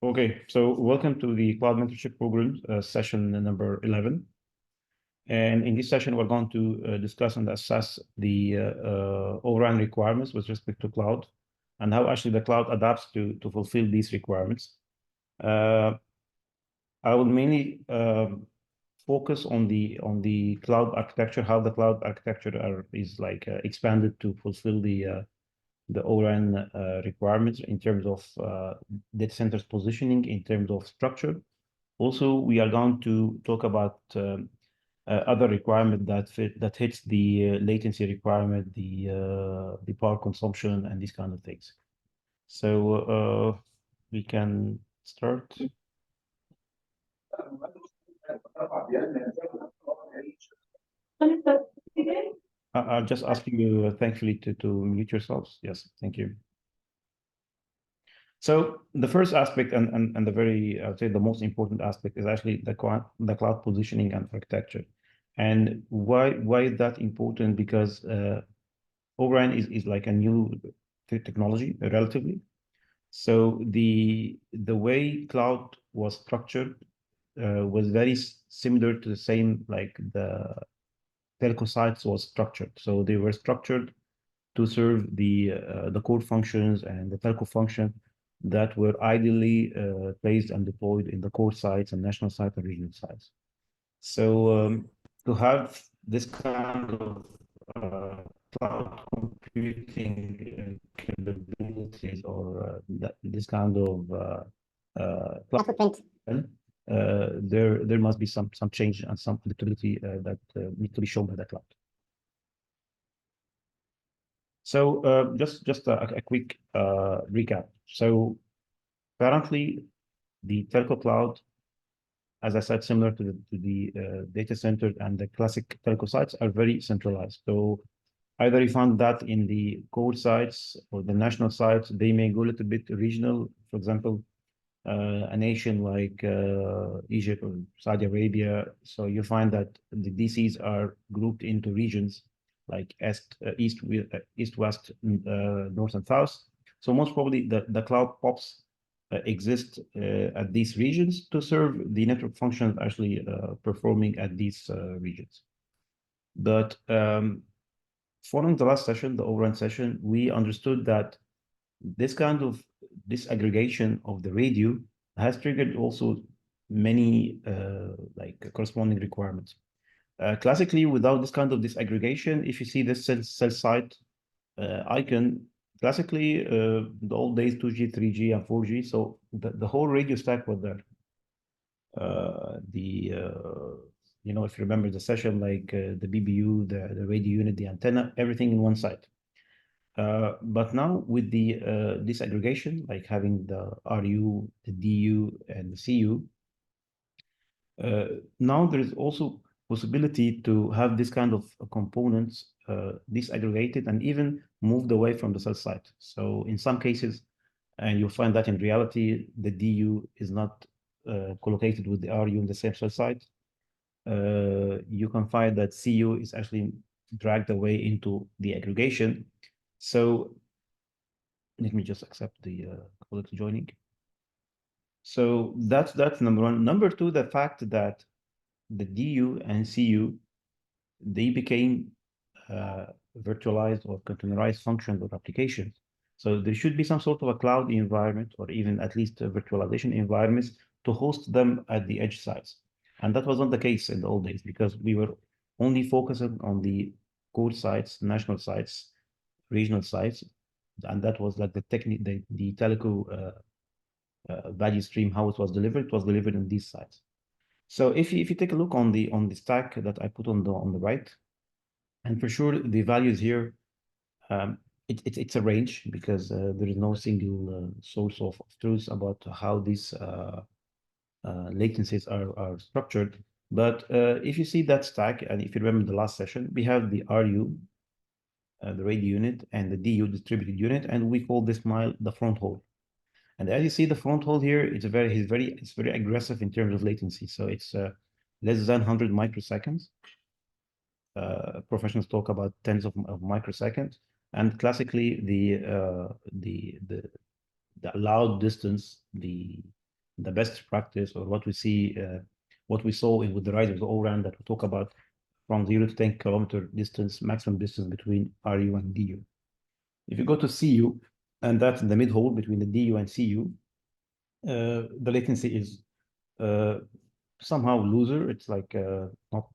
Okay, so welcome to the Cloud Mentorship Program, session number 11. And in this session, we're going to discuss and assess the ORAN requirements with respect to cloud and how actually the cloud adapts to fulfill these requirements. I will mainly focus on the cloud architecture, how the cloud architecture is expanded to fulfill the ORAN requirements in terms of data centers positioning, in terms of structure. Also, we are going to talk about other requirement that hits the latency requirement, the power consumption, and these kind of things. So we can start. I'll just ask you, thankfully, to mute yourselves. Yes, thank you. So the first aspect and the very, I would say the most important aspect is actually the cloud positioning and architecture. And why is that important? Because ORAN is like a new technology, relatively. So the way cloud was structured was very similar to the same like the telco sites was structured. So they were structured to serve the core functions and the telco function that were ideally placed and deployed in the core sites and national sites and regional sites. So to have this kind of cloud computing capabilities or this kind of cloud footprint, there must be some change and some predictability that need to be shown by the cloud. So just a quick recap. So currently, the telco cloud, as I said, similar to the data center and the classic telco sites, are very centralized. So either you find that in the core sites or the national sites, they may go a little bit regional. For example, a nation like Egypt or Saudi Arabia. So you find that the DCs are grouped into regions like east, west, north, and south. So most probably the cloud POPs exist at these regions to serve the network functions actually performing at these regions. But following the last session, the ORAN session, we understood that this kind of disaggregation of the radio has triggered also many like corresponding requirements. Classically, without this kind of disaggregation, if you see this cell site icon, classically, the old days, 2G, 3G, and 4G, so the whole radio stack was there. You know, if you remember the session, like the BBU, the radio unit, the antenna, everything in one site. But now with the disaggregation, like having the RU, the DU, and the CU, now there is also possibility to have this kind of components disaggregated and even moved away from the cell site. So in some cases, and you'll find that in reality, the DU is not collocated with the RU in the same cell site. You can find that CU is actually dragged away into the aggregation. So let me just accept the quality joining. So that's number one. Number two, the fact that the DU and CU, they became virtualized or containerized functions or applications. So there should be some sort of a cloud environment or even at least a virtualization environments to host them at the edge sites. And that was not the case in the old days because we were only focusing on the core sites, national sites, regional sites, and that was like the telco value stream, how it was delivered. It was delivered in these sites. So if you take a look on the stack that I put on the right, and for sure the values here, it's a range because there is no single source of truth about how these latencies are structured. But if you see that stack, and if you remember the last session, we have the RU, the radio unit, and the DU distributed unit, and we call this mile the front haul. And as you see, the front haul here, it's very aggressive in terms of latency. So it's less than 100 microseconds. Professionals talk about tens of microseconds. And classically, the allowed distance, the the best practice, or what we see, what we saw with the rise of the ORAN that we talk about, from 0 to 10 kilometer distance, maximum distance between RU and DU. If you go to CU, and that's in the mid-hole between the DU and CU, the latency is somehow looser. It's like not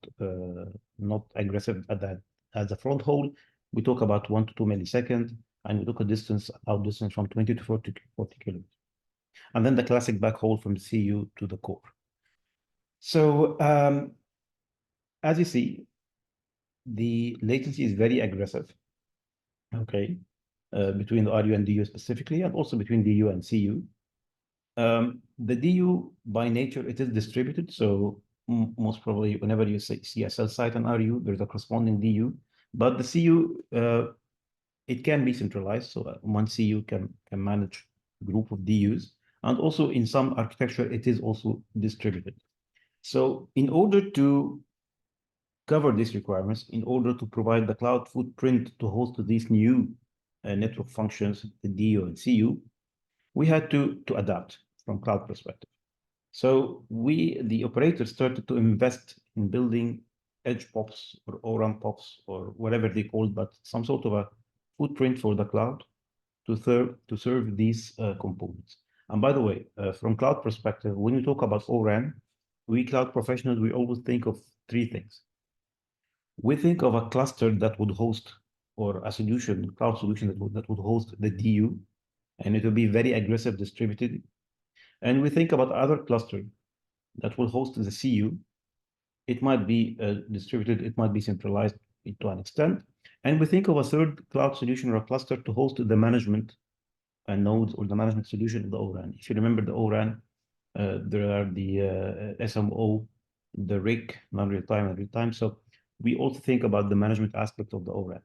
aggressive at that as the front hole. We talk about 1 to 2 milliseconds, and we look at distance, out distance from 20 to 40 kilometers. And then the classic back hole from CU to the core. So as you see, the latency is very aggressive, okay, between the RU and DU specifically, and also between DU and CU. The DU by nature, it is distributed. So most probably whenever you see a cell site on RU, there's a corresponding DU. But the CU, it can be centralized. So one CU can manage a group of DUs. And also in some architecture, it is also distributed. So in order to cover these requirements, in order to provide the cloud footprint to host these new network functions, the DU and CU, we had to adapt from cloud perspective. So the operators started to invest in building edge POPs or ORAN POPs or whatever they called, but some sort of a footprint for the cloud to serve these components. And by the way, from cloud perspective, when we talk about ORAN, we cloud professionals, we always think of three things. We think of a cluster that would host, or a solution, cloud solution that would host the DU, and it will be very aggressive distributed. And we think about other cluster that will host the CU. It might be distributed, it might be centralized to an extent. And we think of a third cloud solution or a cluster to host the management nodes or the management solution of the ORAN. If you remember the ORAN, there are the SMO, the RIC, non-real-time and real-time. So we also think about the management aspect of the ORAN.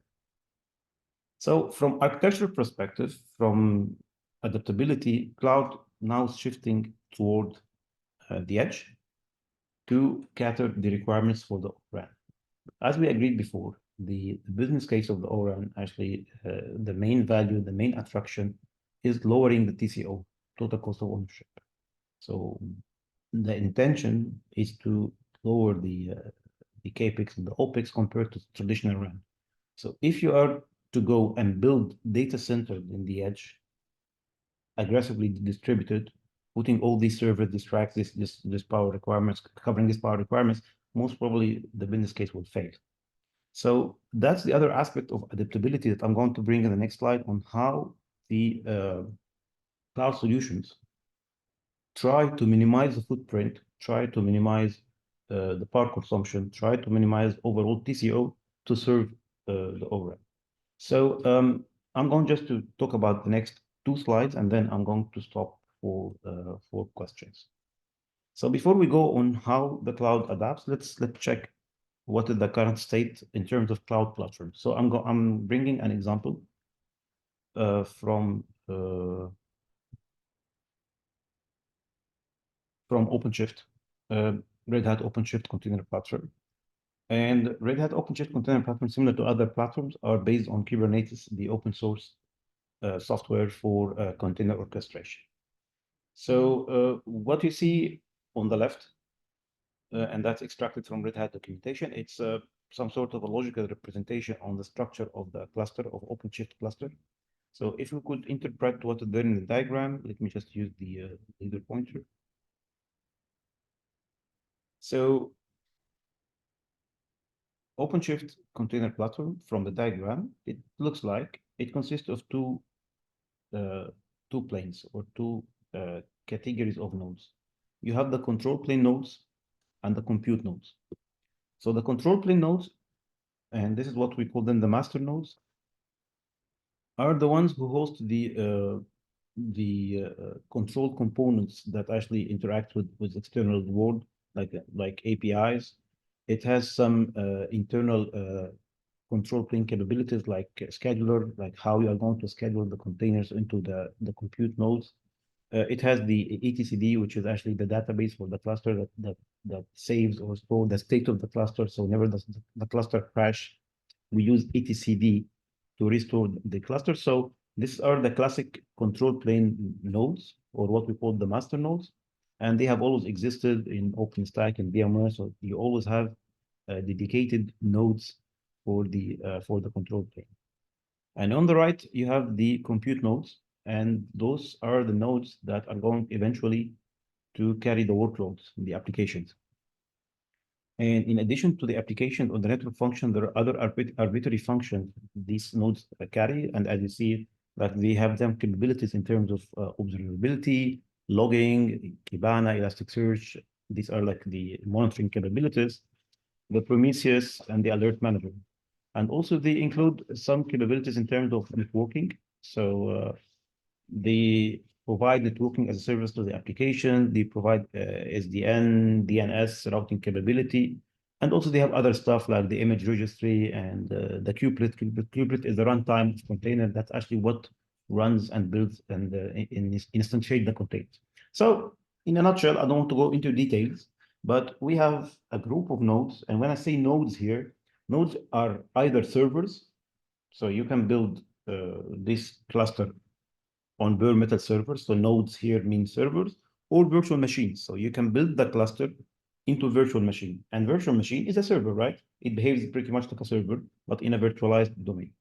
So from architectural perspective, from adaptability, cloud now is shifting toward the edge to cater the requirements for the ORAN. As we agreed before, the business case of the ORAN, actually, the main value, the main attraction is lowering the TCO, total cost of ownership. So the intention is to lower the CAPEX and the OPEX compared to traditional RAN. So if you are to go and build data centers in the edge, aggressively distributed, putting all these servers, these racks, this power requirements, covering these power requirements, most probably the business case will fail. So that's the other aspect of adaptability that I'm going to bring in the next slide on how the cloud solutions try to minimize the footprint, try to minimize the power consumption, try to minimize overall TCO to serve the ORAN. So I'm going just to talk about the next two slides, and then I'm going to stop for questions. So before we go on how the cloud adapts, let's check what is the current state in terms of cloud platform. So I'm bringing an example from OpenShift, Red Hat OpenShift Container Platform. And Red Hat OpenShift Container Platform, similar to other platforms, are based on Kubernetes, the open source software for container orchestration. So what you see on the left, and that's extracted from Red Hat documentation, it's some sort of a logical representation on the structure of the cluster, of OpenShift cluster. So if you could interpret what is there in the diagram, let me just use the leader pointer. So OpenShift container platform, from the diagram, it looks like it consists of two planes or two categories of nodes. You have the control plane nodes and the compute nodes. So the control plane nodes, and this is what we call them the master nodes, are the ones who host the control components that actually interact with external world, like APIs. It has some internal control plane capabilities like scheduler, like how you are going to schedule the containers into the compute nodes. It has the etcd, which is actually the database for the cluster that saves or stores the state of the cluster. So whenever the cluster crash, we use etcd to restore the cluster. So these are the classic control plane nodes, or what we call the master nodes. and they have always existed in OpenStack and VMware. So you always have dedicated nodes for the control plane. And on the right, you have the compute nodes, and those are the nodes that are going eventually to carry the workloads in the applications. And in addition to the application or the network function, there are other arbitrary functions these nodes carry. And as you see, that they have them capabilities in terms of observability, logging, Kibana, Elasticsearch. These are like the monitoring capabilities, the Prometheus, and the alert manager. And also they include some capabilities in terms of networking. So they provide networking as a service to the application. They provide SDN, DNS routing capability. And also they have other stuff like the image registry and the kubelet. Kubelet is the runtime container. That's actually what runs and builds and instantiate the containers. So in a nutshell, I don't want to go into details, but we have a group of nodes. And when I say nodes here, nodes are either servers. So you can build this cluster on bare metal servers. So nodes here mean servers, or virtual machines. So you can build the cluster into virtual machine. And virtual machine is a server, right? It behaves pretty much like a server, but in a virtualized domain.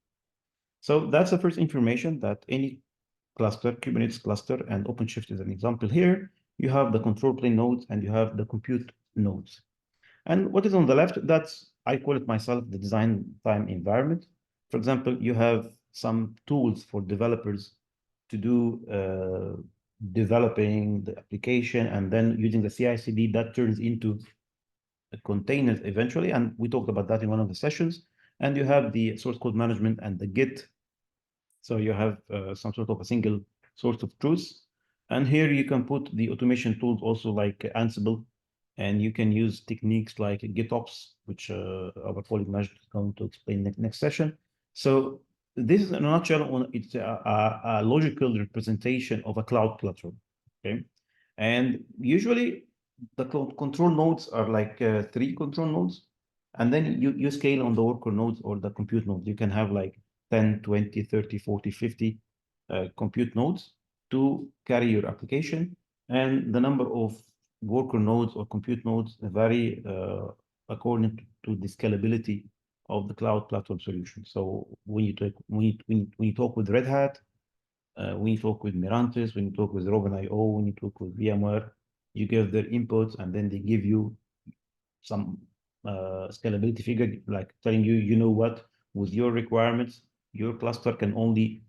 So that's the first information, that any cluster, Kubernetes cluster, and OpenShift is an example here. You have the control plane nodes and you have the compute nodes. And what is on the left, that's, I call it myself, the design time environment. For example, you have some tools for developers to do developing the application, and then using the CI/CD that turns into containers eventually. And we talked about that in one of the sessions. And you have the source code management and the Git. So you have some sort of a single source of truth. And here you can put the automation tools also like Ansible, and you can use techniques like GitOps, which our colleague Majd is going to explain next session. So this is in a nutshell, it's a logical representation of a cloud platform, okay? And usually the control nodes are like 3 control nodes, and then you scale on the worker nodes or the compute nodes. You can have like 10, 20, 30, 40, 50 compute nodes to carry your application. And the number of worker nodes or compute nodes vary according to the scalability of the cloud platform solution. So when you talk with Red Hat, when you talk with Mirantis, when you talk with Robin.io, when you talk with VMware, you give their inputs and then they give you some scalability figure, like telling you, you know what, with your requirements, your cluster can only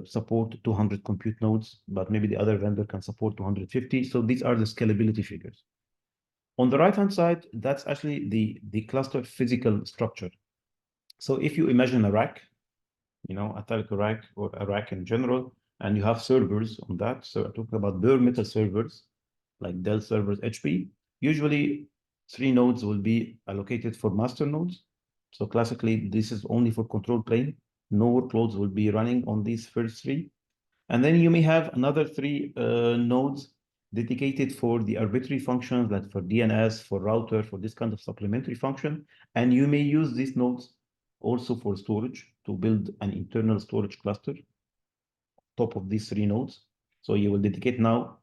support 200 compute nodes, but maybe the other vendor can support 250. So these are the scalability figures. On the right-hand side, that's actually the cluster physical structure. So if you imagine a rack, a Telco rack or a rack in general, and you have servers on that. So I'm talking about bare metal servers, like Dell servers, HP. Usually 3 nodes will be allocated for master nodes. So classically, this is only for control plane. No workloads will be running on these first 3. And then you may have another 3 nodes dedicated for the arbitrary functions, like for DNS, for router, for this kind of supplementary function. And you may use these nodes also for storage, to build an internal storage cluster top of these 3 nodes. So you will dedicate now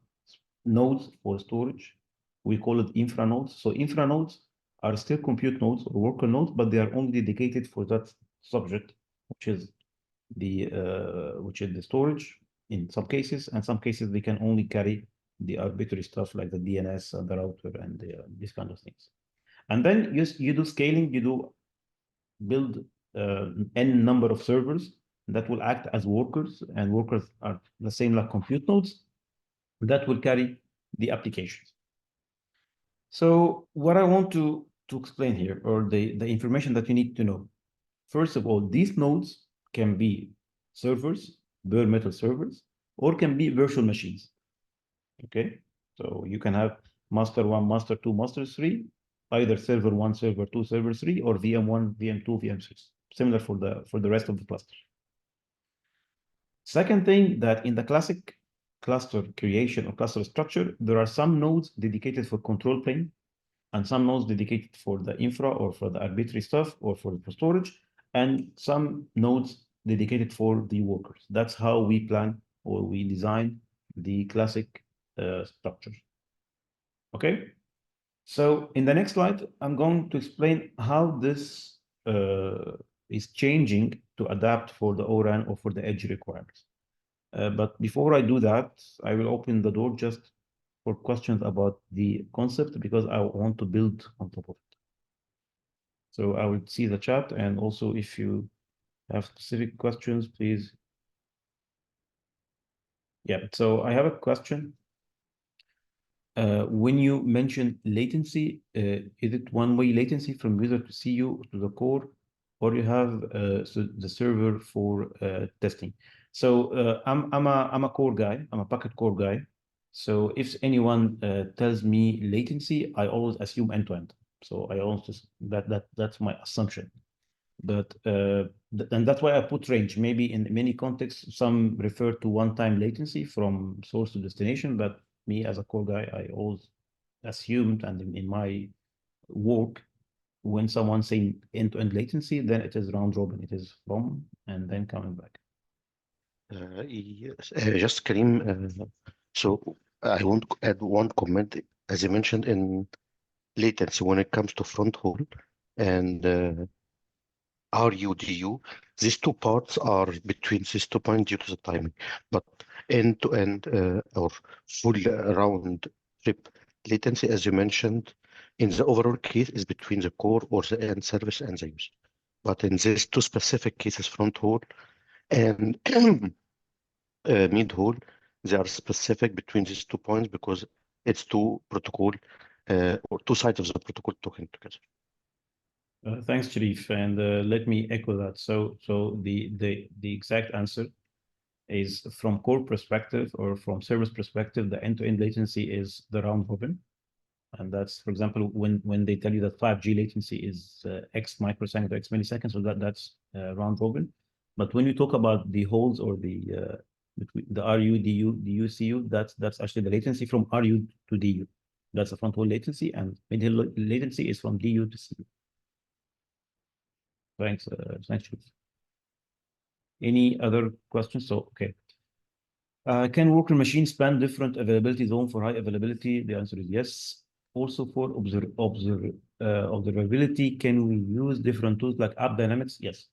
nodes for storage. We call it infra nodes. So infra nodes are still compute nodes or worker nodes, but they are only dedicated for that subject, which is the storage in some cases, and some cases they can only carry the arbitrary stuff like the DNS and the router and these kind of things. And then you do scaling, you do build n number of servers that will act as workers, and workers are the same like compute nodes that will carry the applications. So what I want to explain here, or the information that you need to know, first of all, these nodes can be servers, bare metal servers, or can be virtual machines. Okay, so you can have master 1, master 2, master 3, either server 1, server 2, server 3, or VM1, VM2, VM3, similar for the rest of the cluster. Second thing, that in the classic cluster creation or cluster structure, there are some nodes dedicated for control plane, and some nodes dedicated for the infra or for the arbitrary stuff or for storage, and some nodes dedicated for the workers. That's how we plan or we design the classic structure. Okay. So in the next slide, I'm going to explain how this is changing to adapt for the ORAN or for the edge requirements. But before I do that, I will open the door just for questions about the concept because I want to build on top of it. So I will see the chat, and also if you have specific questions, please. Yeah, so I have a question. When you mention latency, is it one-way latency from user to CU to the core, or you have so the server for testing? So I'm a core guy. I'm a packet core guy. So if anyone tells me latency, I always assume end-to-end. So I always just that's my assumption. But and that's why I put range. Maybe in many contexts, some refer to one-time latency from source to destination, but me as a core guy, I always assumed, and in my work, when someone's saying end-to-end latency, then it is round robin. It is from and then coming back. Yes, just Karim. So I want to add one comment, as you mentioned in latency when it comes to front haul and RUDU. These two parts are between these 2 points due to the timing, but end-to-end or full round trip latency, as you mentioned, in the overall case is between the core or the end service and the user. But in these two specific cases, front haul and mid-haul, they are specific between these 2 points because it's two protocol or two sides of the protocol talking together. Thanks, Sharif, and let me echo that. So the exact answer is from core perspective or from service perspective, the end-to-end latency is the round robin. And that's, for example, when they tell you that 5G latency is X microsecond or X milliseconds, so that's round robin. But when you talk about the holes or the between the RU, DU, DU, CU, that's actually the latency from RU to DU. That's the front hole latency, and mid-hole latency is from DU to CU. Thanks, thanks, Chief. Any other questions? So, okay. Can worker machine span different availability zone for high availability? The answer is yes. Also for observability, can we use different tools like App Dynamics? Yes.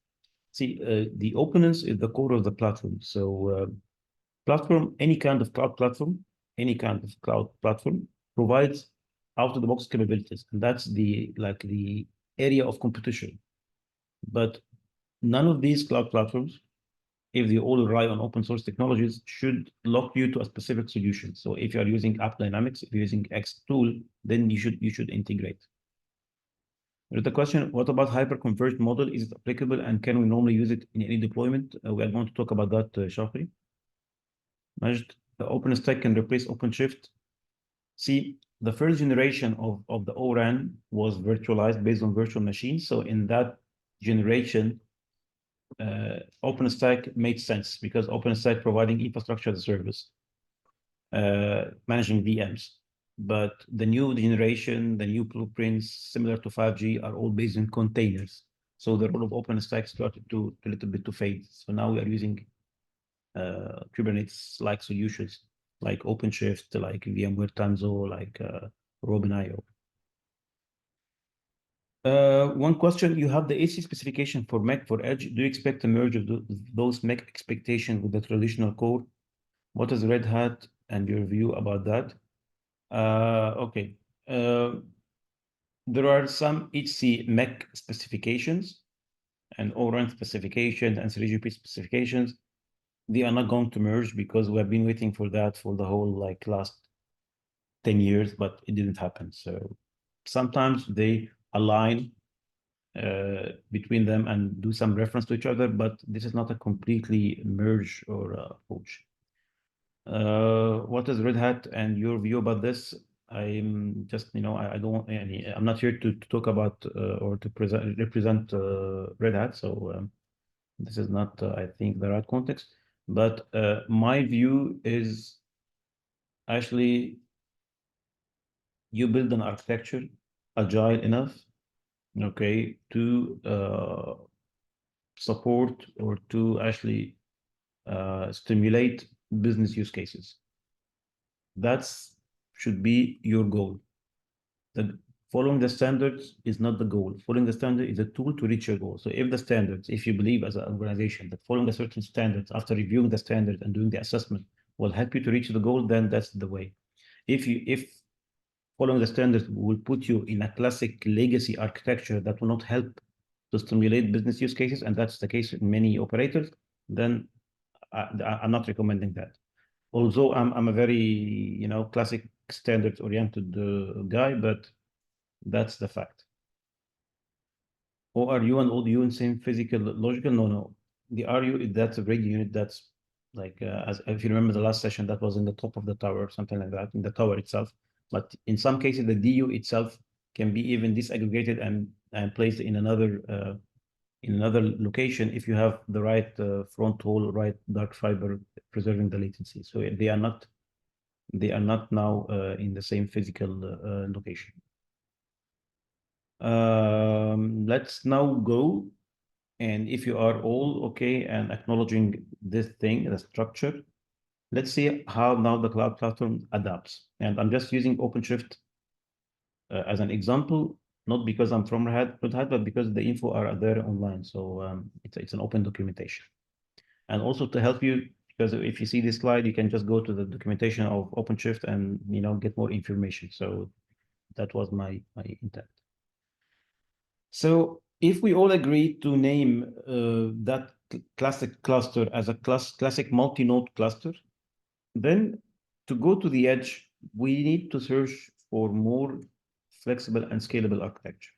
See, the openness is the core of the platform. So platform, any kind of cloud platform, any kind of cloud platform provides out-of-the-box capabilities. And that's the area of competition. But none of these cloud platforms, if they all rely on open source technologies, should lock you to a specific solution. So if you are using App Dynamics, if you're using X tool, then you should integrate. There's the question, what about hyper-converged model? Is it applicable and can we normally use it in any deployment? We are going to talk about that shortly. Majd, the OpenStack can replace OpenShift. See, the first generation of the ORAN was virtualized based on virtual machines. So in that generation, OpenStack made sense because OpenStack providing infrastructure as a service, managing VMs. But the new generation, the new blueprints, similar to 5G, are all based on containers. So the role of OpenStack started to a little bit to fade. So now we are using Kubernetes-like solutions like OpenShift, like VMware Tanzo, like Robin.io. One question, you have the AC specification for Mac for Edge. Do you expect a merge of those Mac expectations with the traditional core? What is Red Hat and your view about that? Okay. There are some HC Mac specifications and ORAN specifications and 3GP specifications. They are not going to merge because we have been waiting for that for the whole last 10 years, but it didn't happen. So sometimes they align between them and do some reference to each other, but this is not a completely merge or approach. What is Red Hat and your view about this? I'm just, I don't want any, I'm not here to talk about or to represent Red Hat. So this is not, I think, the right context. But my view is actually you build an architecture agile enough, okay, to support or to actually stimulate business use cases. That's should be your goal. The following the standards is not the goal. Following the standard is a tool to reach your goal. So if the standards, if you believe as an organization that following a certain standards after reviewing the standard and doing the assessment will help you to reach the goal, then that's the way. If following the standards will put you in a classic legacy architecture that will not help to stimulate business use cases, and that's the case in many operators, then I'm not recommending that. Although I'm a very classic standards oriented guy, but that's the fact. ORU and ODU in same physical logical? No. The RU, that's a radio unit that's like, as if you remember the last session, that was in the top of the tower, something like that, in the tower itself. But in some cases, the DU itself can be even disaggregated and placed in another location if you have the right front hole, right dark fiber preserving the latency. So they are not now in the same physical location. Let's now go, and if you are all okay and acknowledging this thing, the structure, let's see how now the cloud platform adapts. And I'm just using OpenShift as an example, not because I'm from Red Hat, but because the info are there online. So it's an open documentation. And also to help you, because if you see this slide, you can just go to the documentation of OpenShift and get more information. So that was my intent. So if we all agree to name that classic cluster as a classic multi-node cluster, then to go to the edge, we need to search for more flexible and scalable architecture.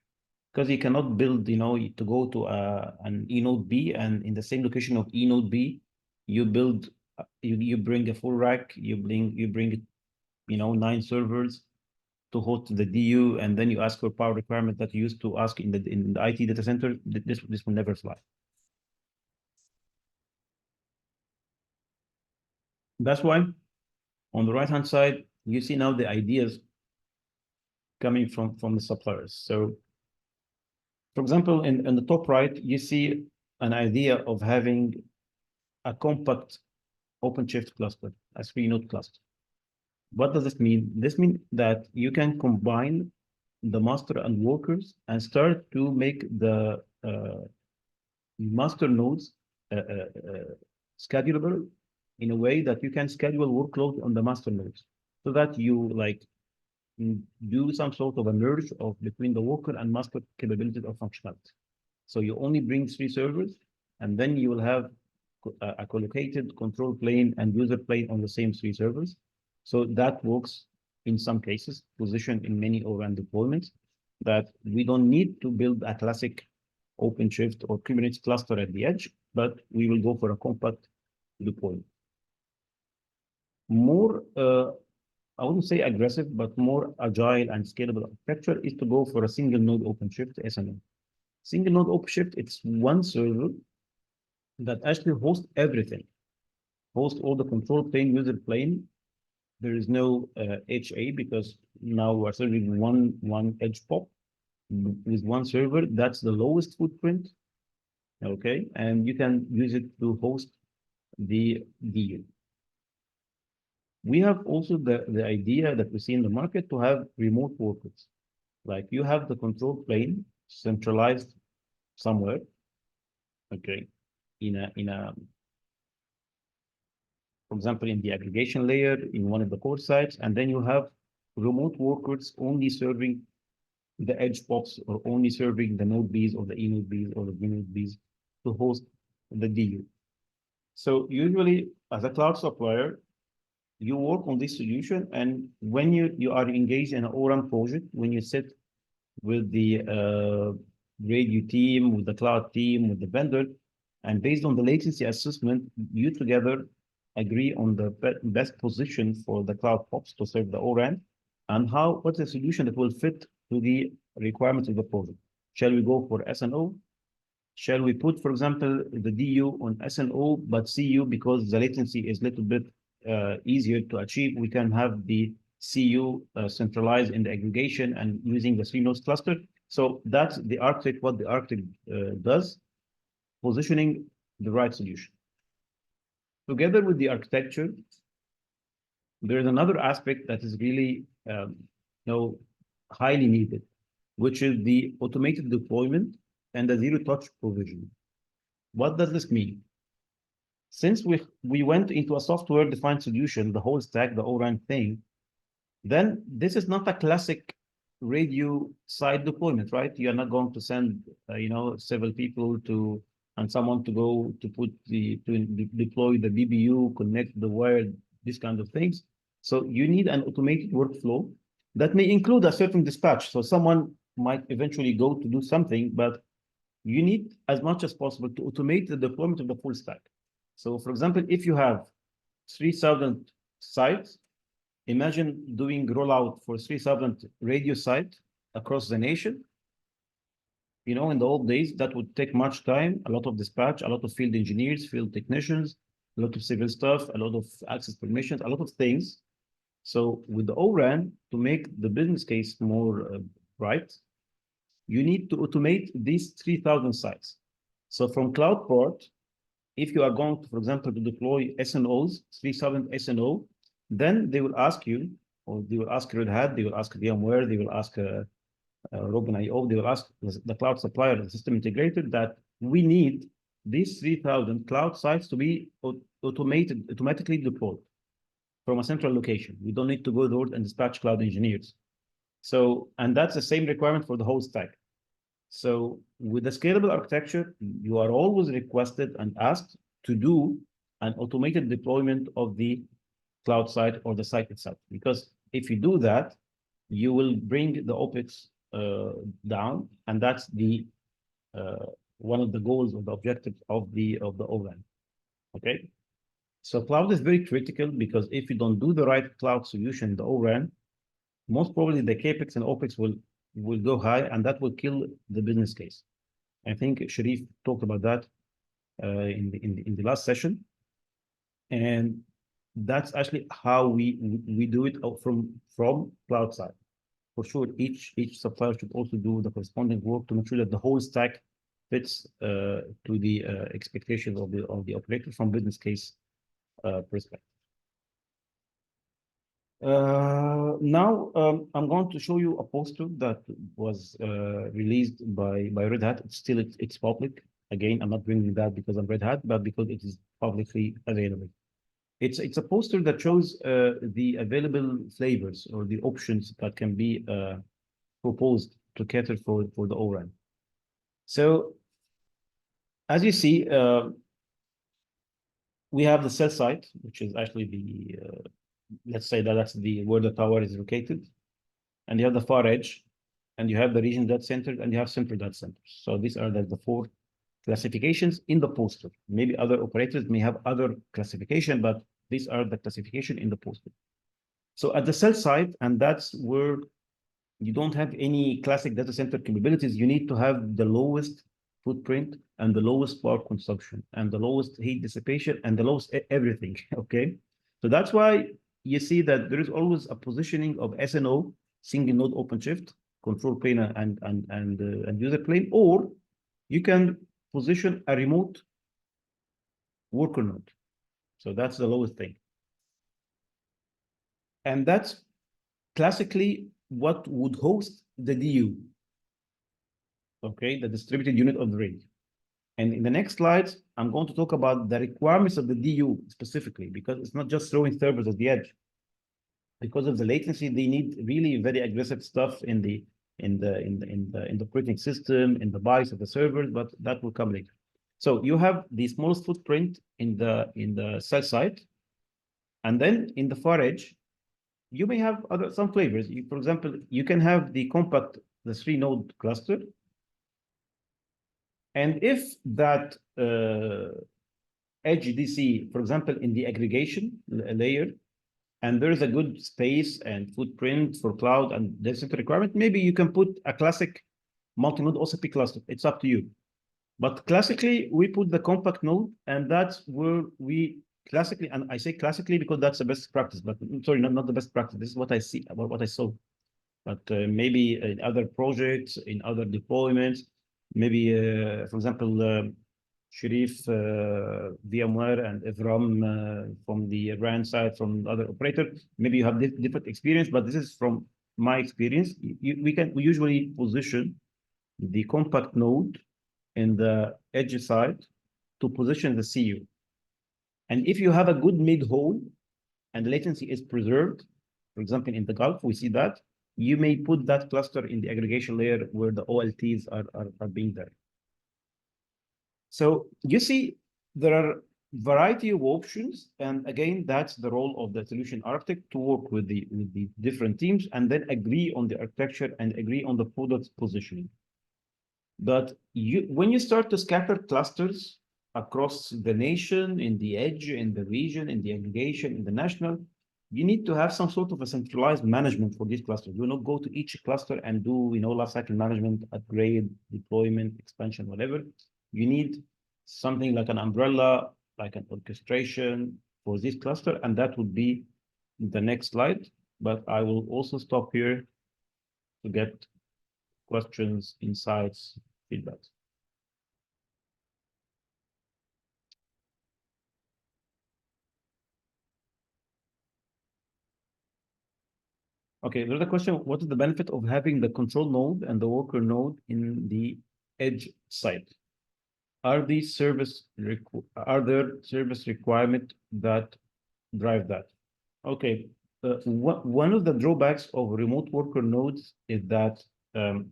Because you cannot build, to go to an eNode B, and in the same location of eNode B, you build, you bring a full rack, you bring 9 servers to host the DU, and then you ask for power requirement that you used to ask in the IT data center. This will never fly. That's why on the right hand side you see now the ideas coming from the suppliers. So, for example, in the top right you see an idea of having a compact OpenShift cluster, a 3-node cluster. What does this mean? This means that you can combine the master and workers and start to make the master nodes schedulable in a way that you can schedule workload on the master nodes, so that you do some sort of a merge between the worker and master capabilities of functionality. So you only bring 3 servers, and then you will have a collocated control plane and user plane on the same 3 servers. So that works in some cases, positioned in many ORAN deployments, that we don't need to build a classic OpenShift or Kubernetes cluster at the edge, but we will go for a compact deployment. More, I wouldn't say aggressive, but more agile and scalable architecture is to go for a single node OpenShift SNO. Single node OpenShift, it's one server that actually hosts everything, hosts all the control plane, user plane. There is no HA, because now we're serving one edge pop with one server. That's the lowest footprint, okay? And you can use it to host the DU. We have also the idea that we see in the market to have remote workers. Like you have the control plane centralized somewhere, okay, for example, in the aggregation layer in one of the core sites, and then you have remote workers only serving the edge pops or only serving the node Bs or the eNode Bs or the vNode Bs to host the DU. So usually as a cloud supplier, you work on this solution, and when you are engaged in an ORAN project, when you sit with the radio team, with the cloud team, with the vendor, and based on the latency assessment, you together agree on the best position for the cloud POPs to serve the ORAN, and what's the solution that will fit to the requirements of the project. Shall we go for SNO? Shall we put, for example, the DU on SNO, but CU, because the latency is a little bit easier to achieve, we can have the CU centralized in the aggregation and using the 3 nodes cluster. So that's the architect, what the architect does, positioning the right solution. Together with the architecture, there is another aspect that is really highly needed, which is the automated deployment and the zero-touch provisioning. What does this mean? Since we went into a software-defined solution, the whole stack, the ORAN thing, then this is not a classic radio site deployment, right? You're not going to send, several people and someone to go to deploy the BBU, connect the wire, these kind of things. So you need an automated workflow that may include a certain dispatch. So someone might eventually go to do something, but you need as much as possible to automate the deployment of the full stack. So for example, if you have 3,000 sites, imagine doing rollout for 3,000 radio sites across the nation. In the old days, that would take much time, a lot of dispatch, a lot of field engineers, field technicians, a lot of civil stuff, a lot of access permissions, a lot of things. So with the ORAN, to make the business case more bright, you need to automate these 3,000 sites. So from CloudPort, if you are going to, for example, to deploy SNOs, 3,000 SNO, then they will ask you, or they will ask Red Hat, they will ask VMware, they will ask Robin.io, they will ask the cloud supplier, the system integrator, that we need these 3,000 cloud sites to be automatically deployed from a central location. We don't need to go there and dispatch cloud engineers. So, and that's the same requirement for the whole stack. So with the scalable architecture, you are always requested and asked to do an automated deployment of the cloud site or the site itself. Because if you do that, you will bring the OpEx down, and that's the one of the goals or the objectives of the ORAN. Okay, so cloud is very critical, because if you don't do the right cloud solution, the ORAN, most probably the capex and opex will go high, and that will kill the business case. I think Sharif talked about that in the last session, and that's actually how we do it from cloud side. For sure, each supplier should also do the corresponding work to make sure that the whole stack fits to the expectations of the operator from business case perspective. Now I'm going to show you a poster that was released by Red Hat. It's public. Again, I'm not bringing that because I'm Red Hat, but because it is publicly available. It's a poster that shows the available flavors or the options that can be proposed to cater for the ORAN. So as you see, we have the cell site, which is actually the let's say that's where the tower is located, and you have the far edge, and you have the region data center, and you have central data centers. So these are the four classifications in the poster. Maybe other operators may have other classification, but these are the classification in the poster. So at the cell site, and that's where you don't have any classic data center capabilities, you need to have the lowest footprint and the lowest power consumption and the lowest heat dissipation and the lowest everything. Okay, so that's why you see that there is always a positioning of SNO, single node OpenShift, control plane and user plane, or you can position a remote worker node. So that's the lowest thing. And that's classically what would host the DU, okay, the distributed unit of the radio. And in the next slides, I'm going to talk about the requirements of the DU specifically, because it's not just throwing servers at the edge. Because of the latency, they need really very aggressive stuff in the operating system, in the BIOS of the servers, but that will come later. So you have the smallest footprint in the cell site, and then in the far edge, you may have some flavors. For example, you can have the compact, the 3-node cluster. And if that edge DC, for example, in the aggregation layer, and there is a good space and footprint for cloud and data center requirement, maybe you can put a classic multi-node OCP cluster. It's up to you. But classically, we put the compact node, and that's where we classically, and I say classically because that's the best practice, but sorry, not the best practice. This is what I see, about what I saw. But maybe in other projects, in other deployments, maybe, for example, Sharif, VMware, and Evram from the RAN side, from other operator, maybe you have different experience, but this is from my experience, we usually position the compact node in the edge side to position the CU. And if you have a good mid-hole and latency is preserved, for example, in the Gulf, we see that, you may put that cluster in the aggregation layer where the OLTs are being there. So you see, there are variety of options, and again, that's the role of the solution architect to work with the different teams and then agree on the architecture and agree on the product positioning. But when you start to scatter clusters across the nation, in the edge, in the region, in the aggregation, in the national, you need to have some sort of a centralized management for these clusters. You will not go to each cluster and do, lifecycle management, upgrade, deployment, expansion, whatever. You need something like an umbrella, like an orchestration for this cluster, and that would be the next slide. But I will also stop here to get questions, insights, feedback. Okay, there's a question. What is the benefit of having the control node and the worker node in the edge side? Are there service requirements that drive that? Okay, one of the drawbacks of remote worker nodes is that there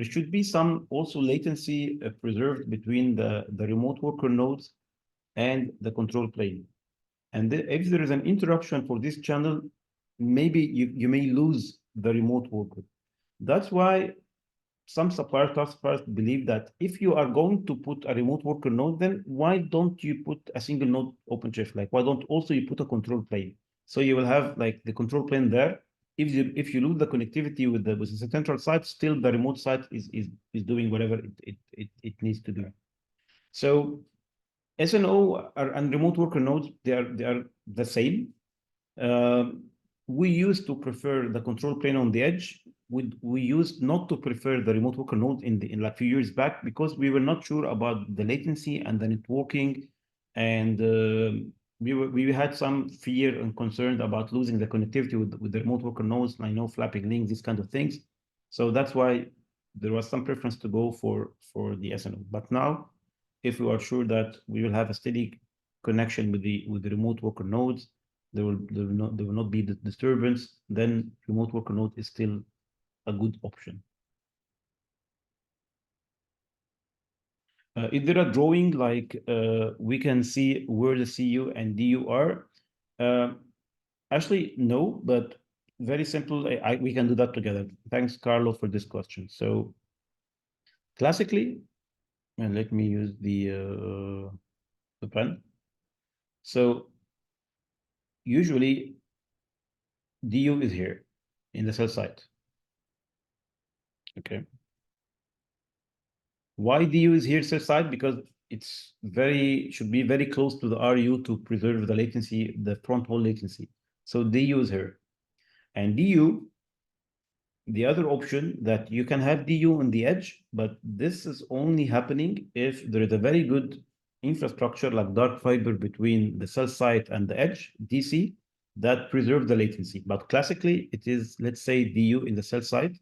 should be some also latency preserved between the remote worker nodes and the control plane. And if there is an interruption for this channel, maybe you may lose the remote worker. That's why some supplier classifiers believe that if you are going to put a remote worker node, then why don't you put a single node OpenShift? Like, why don't also you put a control plane? So you will have like the control plane there. If you lose the connectivity with the central site, still the remote site is doing whatever it needs to do. So SNO and remote worker nodes, they are the same. We used to prefer the control plane on the edge. We used not to prefer the remote worker node in like a few years back because we were not sure about the latency and the networking, and we had some fear and concern about losing the connectivity with the remote worker nodes. I know flapping links, these kind of things. So that's why there was some preference to go for the SNO. But now, if we are sure that we will have a steady connection with the remote worker nodes, there will not be the disturbance, then remote worker node is still a good option. Is there a drawing like we can see where the CU and DU are? Actually, no, but very simple. We can do that together. Thanks, Carlo, for this question. So classically, and let me use the pen. So usually DU is here in the cell site. Okay. Why DU is here cell site? Because it's should be very close to the RU to preserve the latency, the front haul latency. So DU is here. And DU, the other option that you can have DU on the edge, but this is only happening if there is a very good infrastructure like dark fiber between the cell site and the edge, DC, that preserve the latency. But classically, it is, let's say, DU in the cell site,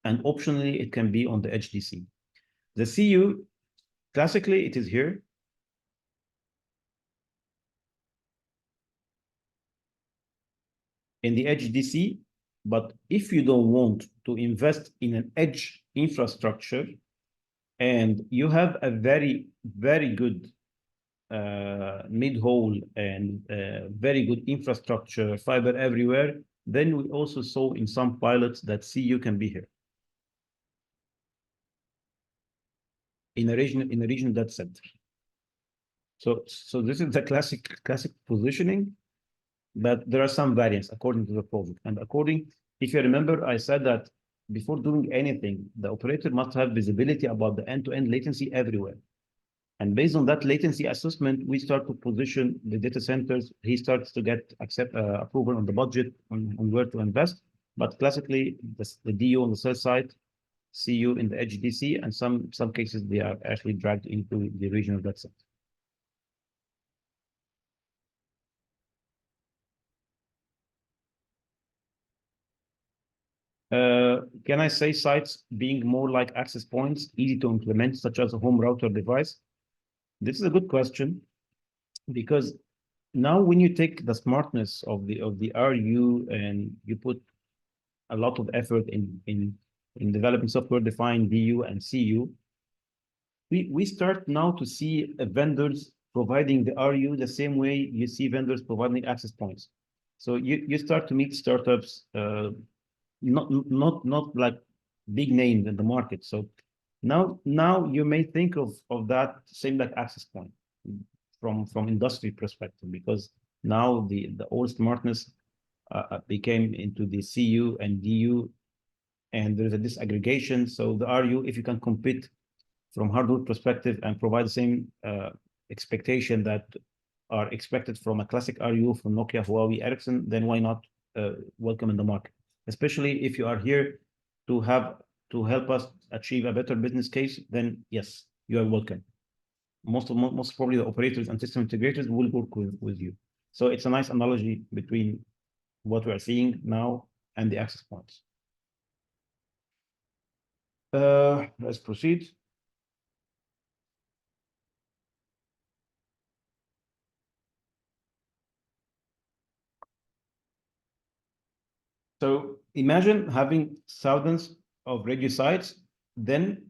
and optionally, it can be on the edge DC. The CU, classically, it is here. In the edge DC, but if you don't want to invest in an edge infrastructure and you have a very, very good mid-hole and very good infrastructure, fiber everywhere, then we also saw in some pilots that CU can be here. In a region data center. So this is the classic positioning, but there are some variants according to the project. And if you remember, I said that before doing anything, the operator must have visibility about the end-to-end latency everywhere. And based on that latency assessment, we start to position the data centers. He starts to get approval on the budget on where to invest. But classically, the DU on the cell side, CU in the edge DC, and some cases they are actually dragged into the regional data center. Can I say sites being more like access points, easy to implement, such as a home router device? This is a good question, because now when you take the smartness of the RU and you put a lot of effort in developing software-defined DU and CU, we start now to see vendors providing the RU the same way you see vendors providing access points. So you start to meet startups, not like big names in the market. So now you may think of that same like access point from industry perspective, because now the all smartness became into the CU and DU, and there's a disaggregation. So the RU, if you can compete from hardware perspective and provide the same expectation that are expected from a classic RU from Nokia, Huawei, Ericsson, then why not welcome in the market? Especially if you are here to help us achieve a better business case, then yes, you are welcome. Most probably the operators and system integrators will work with you. So it's a nice analogy between what we are seeing now and the access points. Let's proceed. So imagine having thousands of radio sites, then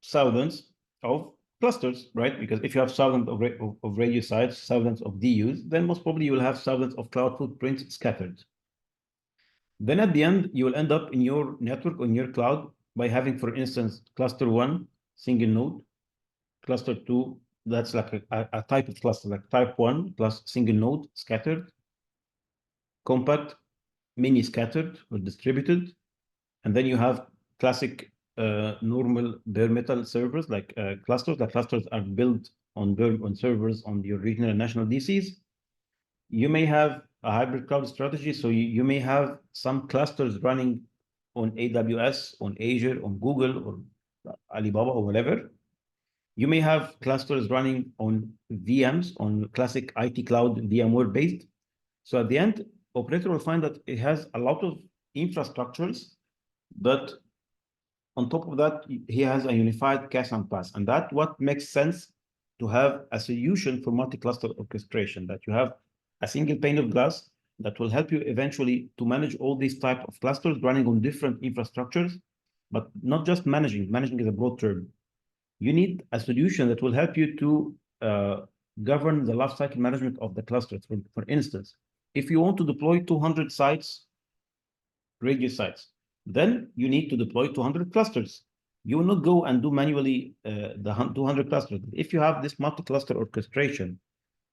thousands of clusters, right? Because if you have thousands of radio sites, thousands of DUs, then most probably you will have thousands of cloud footprints scattered. Then at the end, you will end up in your network, on your cloud, by having, for instance, cluster 1, single node, cluster 2, that's like a type of cluster, like type 1 plus single node scattered, compact, mini scattered or distributed, and then you have classic normal bare metal servers like clusters. The clusters are built on servers on your regional and national DCs. You may have a hybrid cloud strategy, so you may have some clusters running on AWS, on Azure, on Google, or Alibaba, or whatever. You may have clusters running on VMs, on classic IT cloud VMware based. So at the end, operator will find that it has a lot of infrastructures, but on top of that, he has a unified cache and pass. And that's what makes sense to have a solution for multi-cluster orchestration, that you have a single pane of glass that will help you eventually to manage all these type of clusters running on different infrastructures, but not just managing. Managing is a broad term. You need a solution that will help you to govern the lifecycle management of the clusters. For instance, if you want to deploy 200 sites, radio sites, then you need to deploy 200 clusters. You will not go and do manually the 200 clusters. If you have this multi-cluster orchestration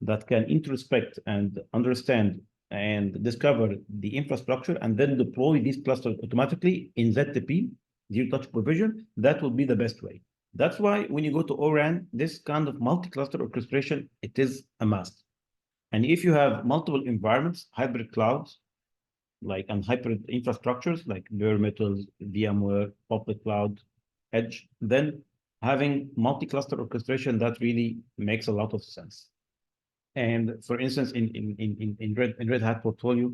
that can introspect and understand and discover the infrastructure and then deploy these clusters automatically in ZTP, zero-touch provision, that will be the best way. That's why when you go to ORAN, this kind of multi-cluster orchestration, it is a must. And if you have multiple environments, hybrid clouds, and hybrid infrastructures like bare metal, VMware, public cloud, edge, then having multi-cluster orchestration, that really makes a lot of sense. And for instance, in Red Hat portfolio,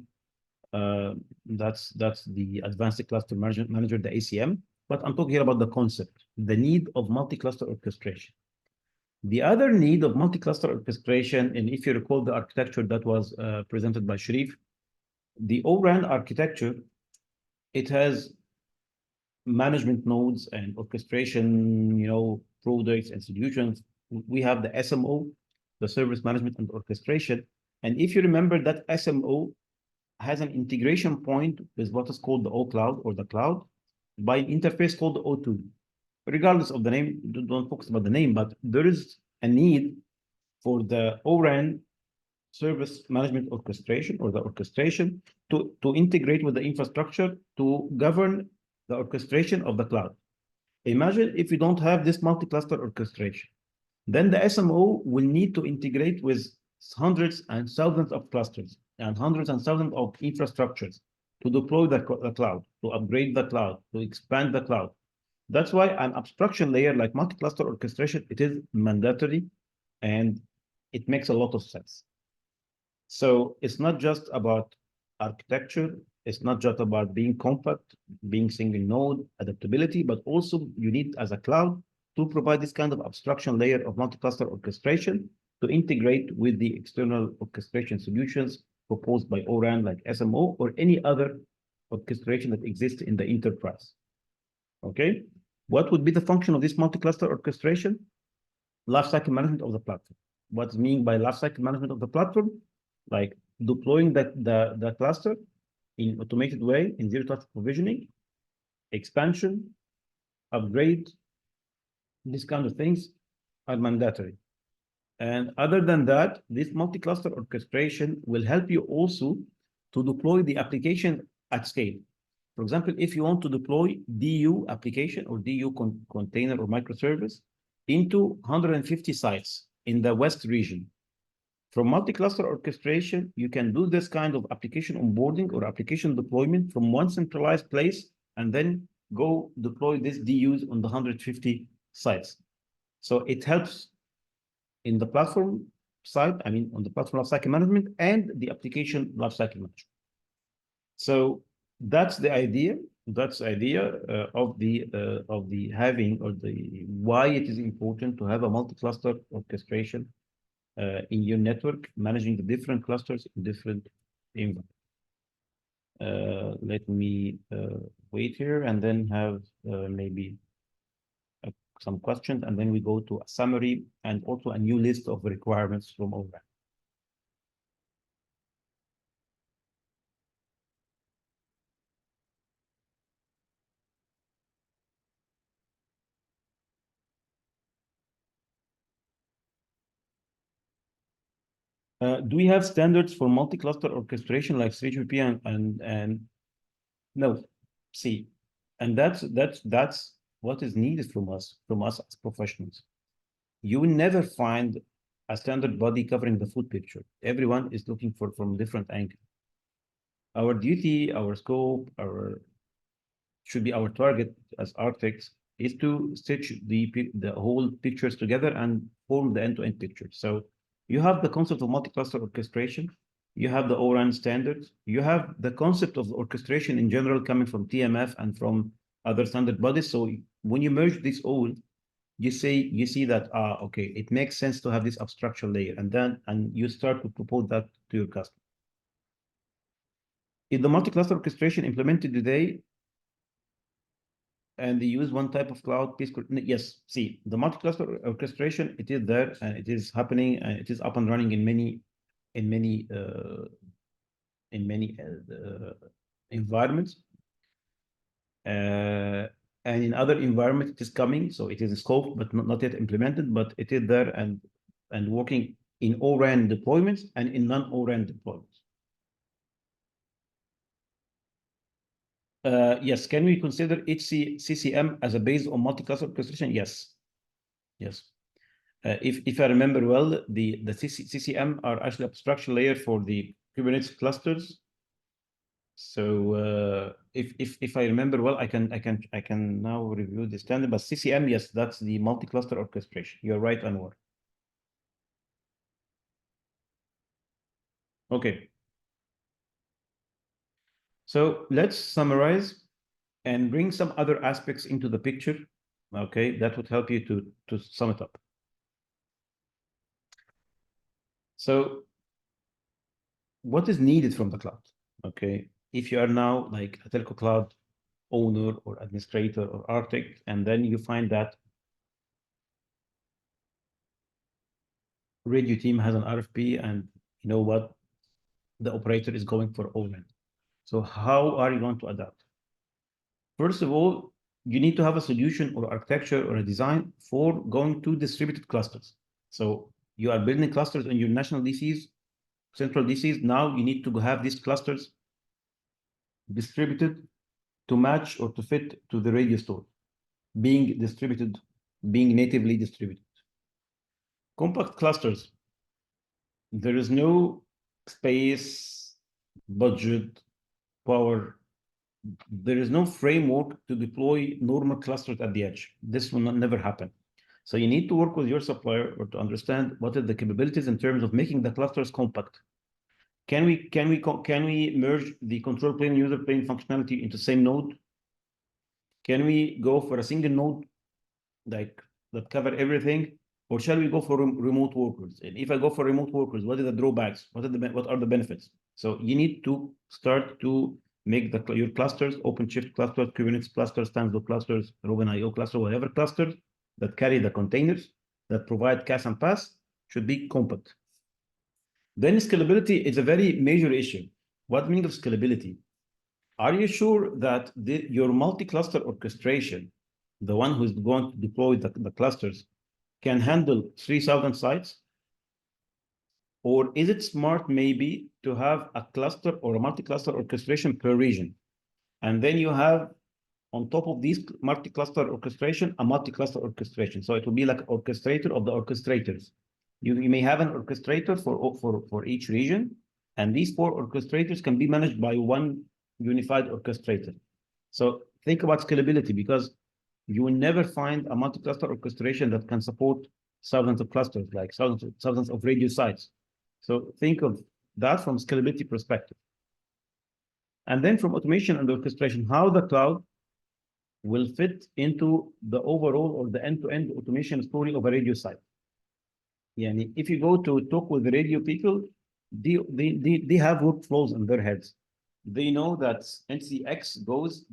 that's the Advanced Cluster Manager, the ACM. But I'm talking here about the concept, the need of multi-cluster orchestration. The other need of multi-cluster orchestration, and if you recall the architecture that was presented by Sharif, the ORAN architecture, it has management nodes and orchestration, products and solutions. We have the SMO, the service management and orchestration. And if you remember, that SMO has an integration point with what is called the O cloud or the cloud by an interface called the O2. Regardless of the name, don't focus about the name, but there is a need for the ORAN service management orchestration or the orchestration to integrate with the infrastructure to govern the orchestration of the cloud. Imagine if you don't have this multi-cluster orchestration, then the SMO will need to integrate with hundreds and thousands of clusters and hundreds and thousands of infrastructures to deploy the cloud, to upgrade the cloud, to expand the cloud. That's why an abstraction layer like multi-cluster orchestration, it is mandatory and it makes a lot of sense. So it's not just about architecture is not just about being compact, being single node, adaptability, but also you need as a cloud to provide this kind of abstraction layer of multi-cluster orchestration to integrate with the external orchestration solutions proposed by ORAN like SMO or any other orchestration that exists in the enterprise. Okay, what would be the function of this multi-cluster orchestration? Lifecycle management of the platform. What's mean by lifecycle management of the platform? Like deploying the cluster in automated way, in zero-touch provisioning, expansion, upgrade, these kind of things are mandatory. And other than that, this multi-cluster orchestration will help you also to deploy the application at scale. For example, if you want to deploy DU application or DU container or microservice into 150 sites in the West region, from multi-cluster orchestration, you can do this kind of application onboarding or application deployment from one centralized place and then go deploy these DUs on the 150 sites. So it helps in the platform side, I mean, on the platform lifecycle management and the application lifecycle management. So that's the idea. That's the idea of the having or the why it is important to have a multi-cluster orchestration in your network, managing the different clusters in different environments. Let me wait here and then have maybe some questions, and then we go to a summary and also a new list of requirements from ORAN. Do we have standards for multi-cluster orchestration like 3GPP and no? See, and that's what is needed from us as professionals. You will never find a standard body covering the full picture. Everyone is looking for from different angles. Our duty, our scope, should be our target as architects is to stitch the whole pictures together and form the end-to-end picture. So you have the concept of multi-cluster orchestration, you have the ORAN standards, you have the concept of orchestration in general coming from TMF and from other standard bodies. So when you merge this all, you see that okay, it makes sense to have this abstraction layer, and you start to propose that to your customer. Is the multi-cluster orchestration implemented today? And they use one type of cloud piece. Yes, see, the multi-cluster orchestration, it is there and it is happening and it is up and running in many environments. And in other environments, it is coming. So it is in scope, but not yet implemented, but it is there and working in ORAN deployments and in non-ORAN deployments. Yes, can we consider CCM as a base on multi-cluster orchestration? Yes. Yes. If I remember well, the CCM are actually abstraction layer for the Kubernetes clusters. So if I remember well, I can now review the standard. But CCM, yes, that's the multi-cluster orchestration. You're right, Anwar. Okay. So let's summarize and bring some other aspects into the picture. Okay, that would help you to sum it up. So what is needed from the cloud? Okay, if you are now like a telco cloud owner or administrator or architect, and then you find that radio team has an RFP, and you know what, the operator is going for ORAN. So how are you going to adapt? First of all, you need to have a solution or architecture or a design for going to distributed clusters. So you are building clusters on your national DCs, central DCs. Now you need to have these clusters distributed to match or to fit to the radio store, being distributed, being natively distributed. Compact clusters, there is no space, budget, power. There is no framework to deploy normal clusters at the edge. This will never happen. So you need to work with your supplier or to understand what are the capabilities in terms of making the clusters compact Can we merge the control plane and user plane functionality into the same node? Can we go for a single node like that cover everything, or shall we go for remote workers? And if I go for remote workers, what are the drawbacks? What are the benefits? So you need to start to make your clusters, OpenShift clusters, Kubernetes clusters, Tanzu clusters, RovenIO cluster, whatever clusters that carry the containers that provide CAS and PaaS should be compact. Then scalability is a very major issue. What meaning of scalability? Are you sure that your multi-cluster orchestration, the one who's going to deploy the clusters, can handle 3,000 sites? Or is it smart maybe to have a cluster or a multi-cluster orchestration per region? And then you have, on top of these multi-cluster orchestration, a multi-cluster orchestration. So it will be like orchestrator of the orchestrators. You may have an orchestrator for each region, and these 4 orchestrators can be managed by one unified orchestrator. So think about scalability, because you will never find a multi-cluster orchestration that can support thousands of clusters, like thousands of radio sites. So think of that from scalability perspective. And then from automation and orchestration, how the cloud will fit into the overall or the end-to-end automation story of a radio site. Yani if you go to talk with the radio people, they have workflows in their heads. They know that NCX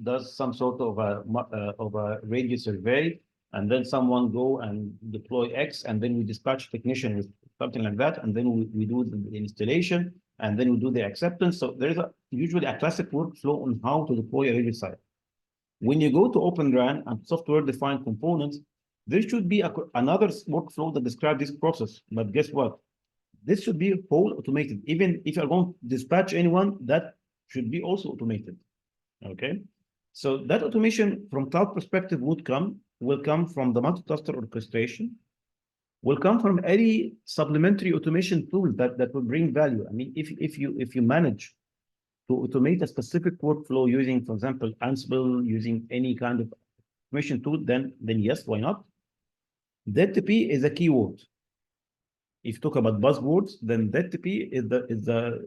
does some sort of a radio survey, and then someone go and deploy X, and then we dispatch technician with something like that, and then we do the installation, and then we do the acceptance. So there is usually a classic workflow on how to deploy a radio site. When you go to Open RAN and software-defined components, there should be another workflow that describes this process. But guess what? This should be whole automated. Even if you're going to dispatch anyone, that should be also automated. Okay. So that automation from cloud perspective will come from the multi-cluster orchestration, will come from any supplementary automation tool that will bring value. I mean, if you manage to automate a specific workflow using, for example, Ansible, using any kind of automation tool, then yes, why not? ZTP is a keyword. If you talk about buzzwords, then ZTP is the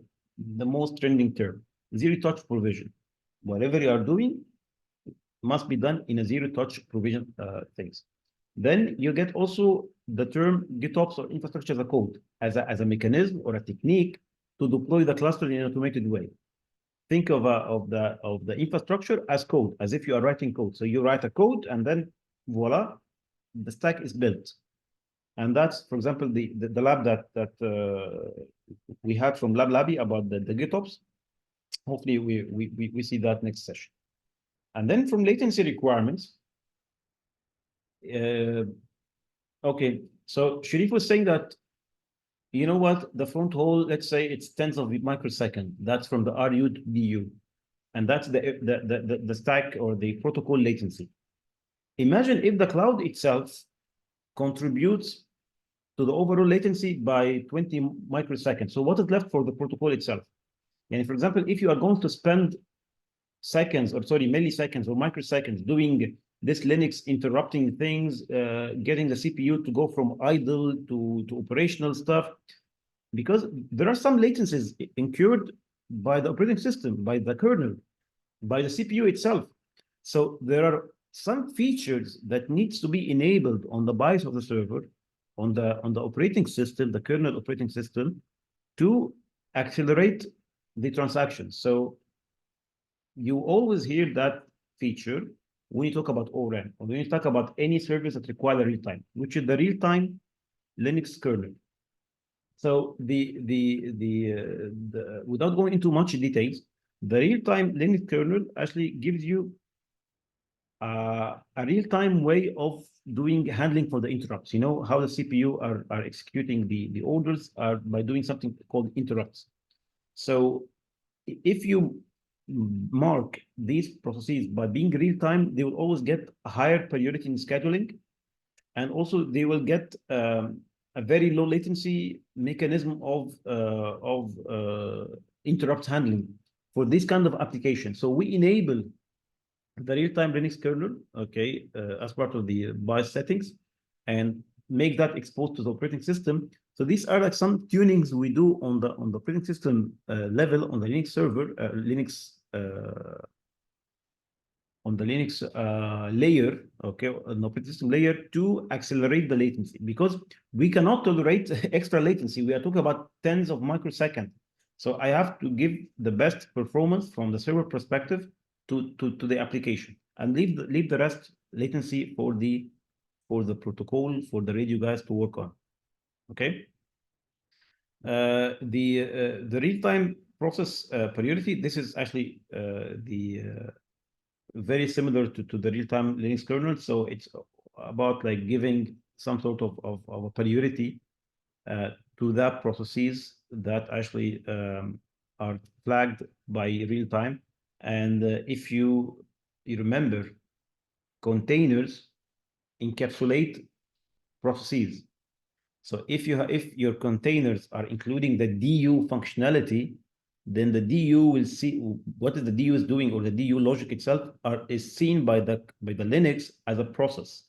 most trending term. Zero-touch provision. Whatever you are doing must be done in a zero-touch provision things. Then you get also the term GitOps, or infrastructure as a code, as a mechanism or a technique to deploy the cluster in an automated way. Think of the infrastructure as code, as if you are writing code. So you write a code, and then voila, the stack is built. And that's, for example, the lab that we had from LabLabby about the GitOps. Hopefully we see that next session. And then from latency requirements, okay, so Sharif was saying that, you know what, the front haul, let's say it's tens of microseconds. That's from the RU to DU. And that's the stack or the protocol latency. Imagine if the cloud itself contributes to the overall latency by 20 microseconds. So what is left for the protocol itself? And for example, if you are going to spend milliseconds or microseconds doing this Linux interrupting things, getting the CPU to go from idle to operational stuff, because there are some latencies incurred by the operating system, by the kernel, by the CPU itself. So there are some features that needs to be enabled on the BIOS of the server, on the operating system, the kernel operating system, to accelerate the transaction. So you always hear that feature when you talk about ORAN, or when you talk about any service that requires real-time, which is the real-time Linux kernel. So without going into much details, the real-time Linux kernel actually gives you a real-time way of handling for the interrupts. You know how the CPU are executing the orders are by doing something called interrupts. So if you mark these processes by being real-time, they will always get a higher priority in scheduling, and also they will get a very low latency mechanism of interrupt handling for this kind of application. So we enable the real-time Linux kernel, okay, as part of the BIOS settings, and make that exposed to the operating system, So these are like some tunings we do on the operating system level on the Linux server, on the Linux layer, okay, an operating system layer, to accelerate the latency, because we cannot tolerate extra latency. We are talking about tens of microseconds. So I have to give the best performance from the server perspective to the application, and leave the rest latency for the protocol, for the radio guys to work on. Okay. The real-time process priority. This is actually very similar to the real-time Linux kernel. So it's about like giving some sort of a priority to the processes that actually are flagged by real-time. And if you remember, containers encapsulate processes. So if your containers are including the DU functionality, then the DU will see what is the DU is doing, or the DU logic itself is seen by the Linux as a process.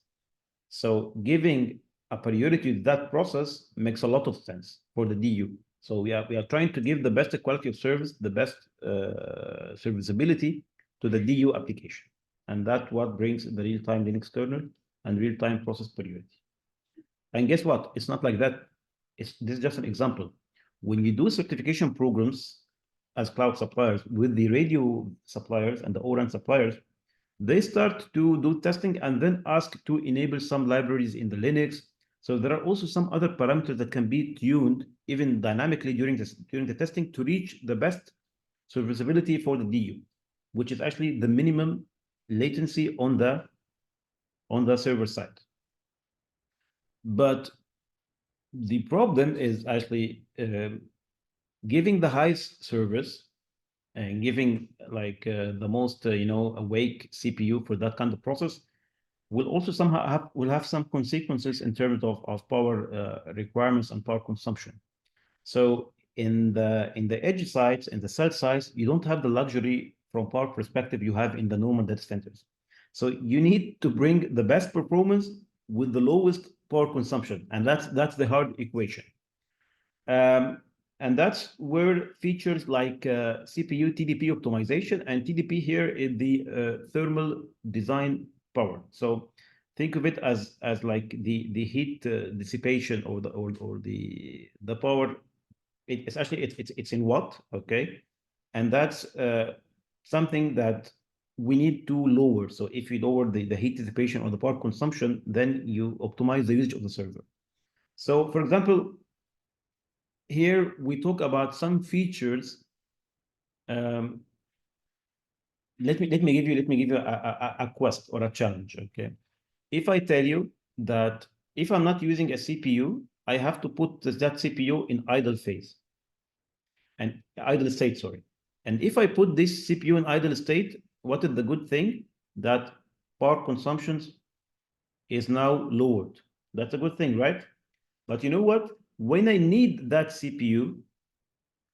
So giving a priority to that process makes a lot of sense for the DU. So we are trying to give the best quality of service, the best serviceability to the DU application, and that's what brings the real-time Linux kernel and real-time process priority. And guess what? It's not like that. This is just an example. When you do certification programs as cloud suppliers with the radio suppliers and the ORAN suppliers, they start to do testing and then ask to enable some libraries in the Linux. So there are also some other parameters that can be tuned even dynamically during the testing to reach the best serviceability for the DU, which is actually the minimum latency on the server side. But the problem is actually giving the highest service and giving like the most awake CPU for that kind of process will also somehow have some consequences in terms of power requirements and power consumption. So in the edge sites, in the cell size, you don't have the luxury from power perspective you have in the normal data centers. So you need to bring the best performance with the lowest power consumption, and that's the hard equation. And that's where features like CPU TDP optimization, and TDP here is the thermal design power. So think of it as like the heat dissipation or the power. It's actually it's in watt, okay, and that's something that we need to lower. So if you lower the heat dissipation or the power consumption, then you optimize the usage of the server. So for example, here we talk about some features. Let me give you a quest or a challenge. Okay, if I tell you that if I'm not using a CPU, I have to put that CPU in idle phase and idle state. Sorry, and if I put this CPU in idle state, what is the good thing? That power consumptions is now lowered. That's a good thing, right? But you know what? When I need that CPU,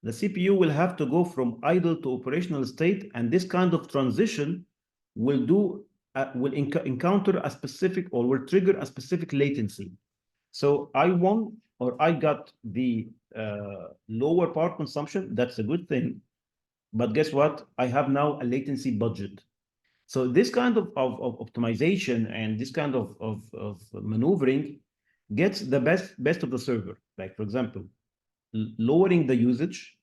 the CPU will have to go from idle to operational state, and this kind of transition will encounter a specific, or will trigger a specific latency. So I got the lower power consumption. That's a good thing. But guess what? I have now a latency budget. So this kind of optimization and this kind of maneuvering gets the best of the server. Like, for example, lowering the usage,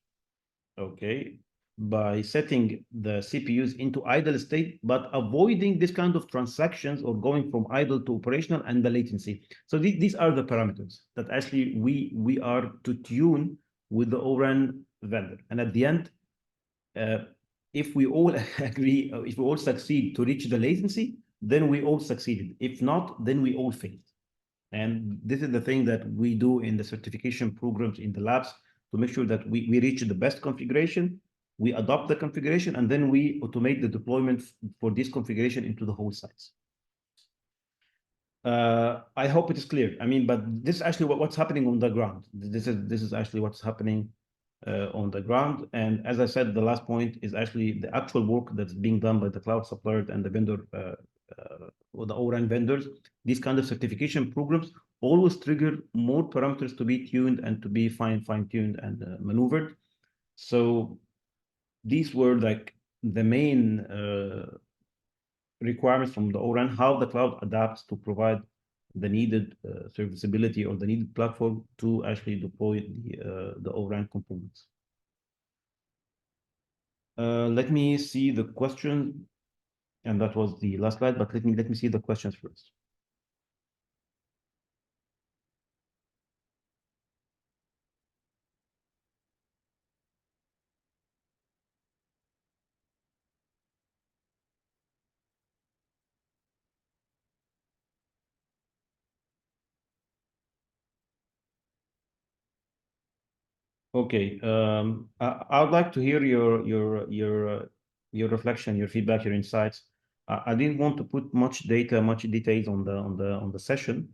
okay, by setting the CPUs into idle state, but avoiding this kind of transactions or going from idle to operational and the latency. So these are the parameters that actually we are to tune with the ORAN vendor. And at the end, if we all agree, if we all succeed to reach the latency, then we all succeeded. If not, then we all failed. And this is the thing that we do in the certification programs in the labs to make sure that we reach the best configuration, we adopt the configuration, and then we automate the deployment for this configuration into the whole sites. I hope it is clear. I mean, but this is actually what's happening on the ground. This is actually what's happening on the ground. And as I said, the last point is actually the actual work that's being done by the cloud supplier and the vendor, or the ORAN vendors. These kind of certification programs always trigger more parameters to be tuned and to be fine-tuned and maneuvered. So these were like the main requirements from the ORAN, how the cloud adapts to provide the needed serviceability or the needed platform to actually deploy the ORAN components. Let me see the question, and that was the last slide, but let me see the questions first. Okay, I would like to hear your reflection, your feedback, your insights. I didn't want to put much details on the session,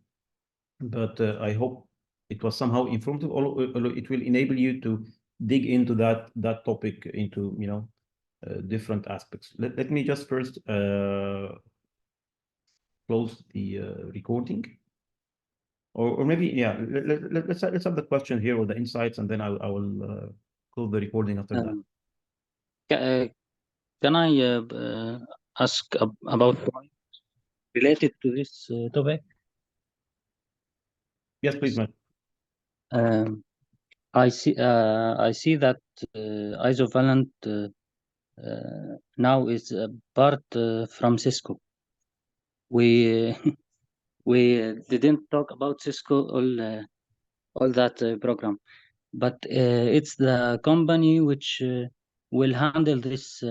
but I hope it was somehow informative. Although it will enable you to dig into that topic into different aspects. Let me just first close the recording. Or maybe, yeah, let's have the question here or the insights, and then I will close the recording after that. Can I ask about related to this topic? Yes, please, Matt. I see that isovalent now is part from Cisco. We we didn't talk about Cisco all that program, but it's the company which will handle this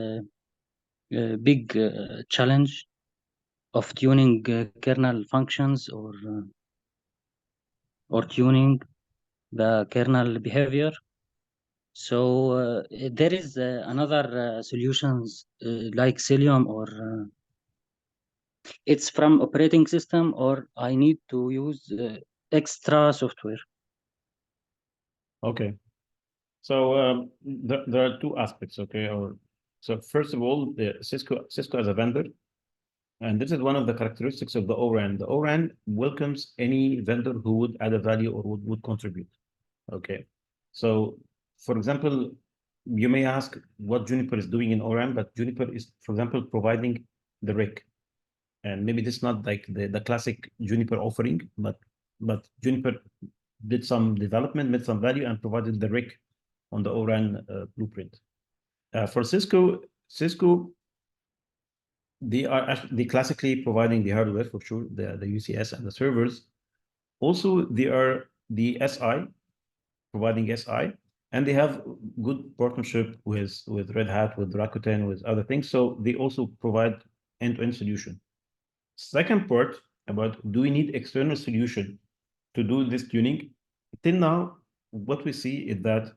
big challenge of tuning kernel functions or tuning the kernel behavior. So there is another solutions like Cilium, or it's from operating system, or I need to use extra software. Okay. So there are two aspects. Okay. So first of all, the Cisco as a vendor, and this is one of the characteristics of the ORAN. The ORAN welcomes any vendor who would add a value or would contribute. Okay. So, for example, you may ask what Juniper is doing in ORAN, but Juniper is, for example, providing the RIC. And maybe this is not like the classic Juniper offering, but Juniper did some development, made some value, and provided the RIC on the ORAN blueprint. For Cisco, they are actually classically providing the hardware for sure, the UCS and the servers. Also, they are the SI, providing SI, and they have good partnership with Red Hat, with Rakuten, with other things. So they also provide end-to-end solution. Second part about, do we need external solution to do this tuning? Till now, what we see is that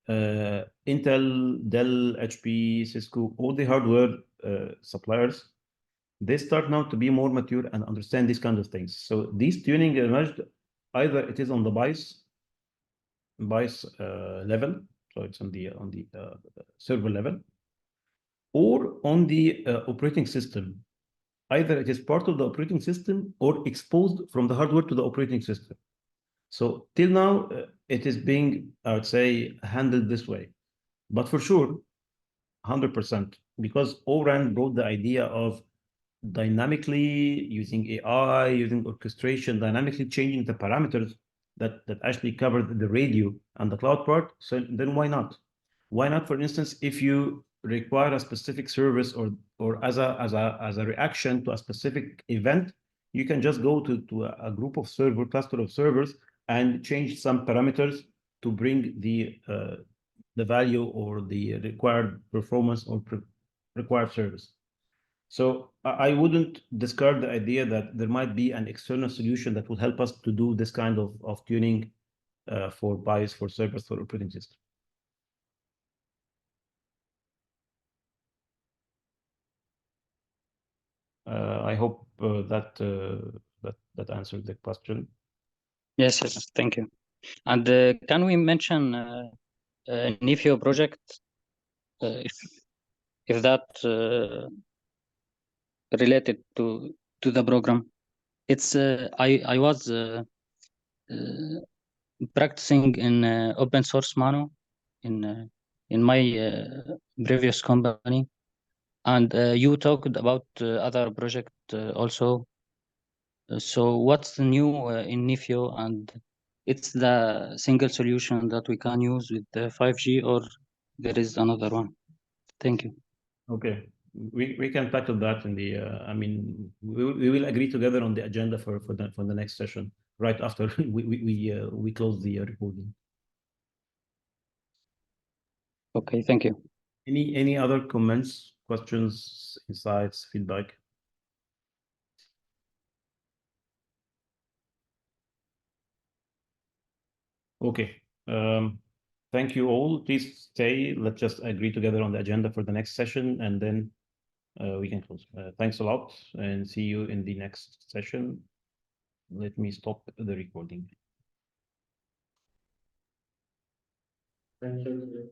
Intel, Dell, HP, Cisco, all the hardware suppliers, they start now to be more mature and understand these kinds of things. So these tuning emerged, either it is on the BIOS level, so it's on the server level, or on the operating system. Either it is part of the operating system or exposed from the hardware to the operating system. So till now, it is being, I would say, handled this way. But for sure, 100%, because ORAN brought the idea of dynamically using AI, using orchestration, dynamically changing the parameters that actually covered the radio and the cloud part. So then why not? Why not, for instance, if you require a specific service or as a reaction to a specific event, you can just go to a group of cluster of servers and change some parameters to bring the value or the required performance or required service. So I wouldn't discard the idea that there might be an external solution that will help us to do this kind of tuning for BIOS, for servers, for operating system. I hope that answered the question. Yes, thank you. And can we mention Nifio project, if that related to the program? It's I was practicing in open source Mono in my previous company, and you talked about other project also. So what's new in Nifio, and it's the single solution that we can use with the 5G, or there is another one? Thank you. Okay, we can tackle that in the. I mean, we will agree together on the agenda for the next session right after we close the recording. Okay, thank you. Any other comments, questions, insights, feedback? Okay. Thank you all. Please stay. Let's just agree together on the agenda for the next session, and then we can close. Thanks a lot, and see you in the next session. Let me stop the recording. Thank you.